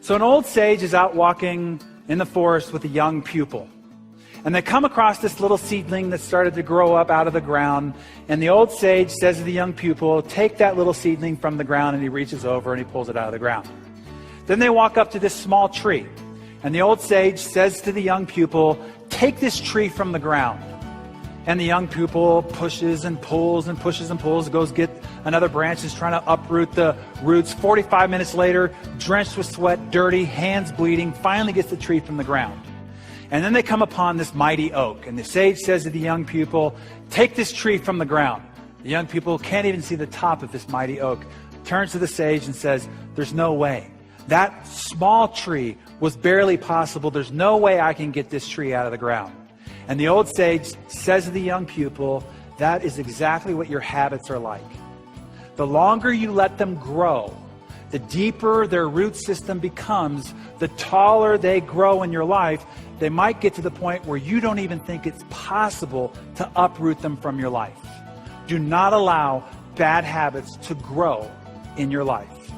So an old sage is out walking in the forest with a young pupil. And they come across this little seedling that started to grow up out of the ground. And the old sage says to the young pupil, take that little seedling from the ground. And he reaches over and he pulls it out of the ground. Then they walk up to this small tree. And the old sage says to the young pupil, take this tree from the ground. And the young pupil pushes and pulls and pushes and pulls, goes get another branch, is trying to uproot the roots. 45 minutes later, drenched with sweat, dirty, hands bleeding, finally gets the tree from the ground. And then they come upon this mighty oak. And the sage says to the young pupil, take this tree from the ground. The young pupil can't even see the top of this mighty oak. Turns to the sage and says, there's no way. That small tree was barely possible. There's no way I can get this tree out of the ground. And the old sage says to the young pupil, that is exactly what your habits are like. The longer you let them grow, the deeper their root system becomes, the taller they grow in your life. They might get to the point where you don't even think it's possible to uproot them from your life. Do not allow bad habits to grow in your life.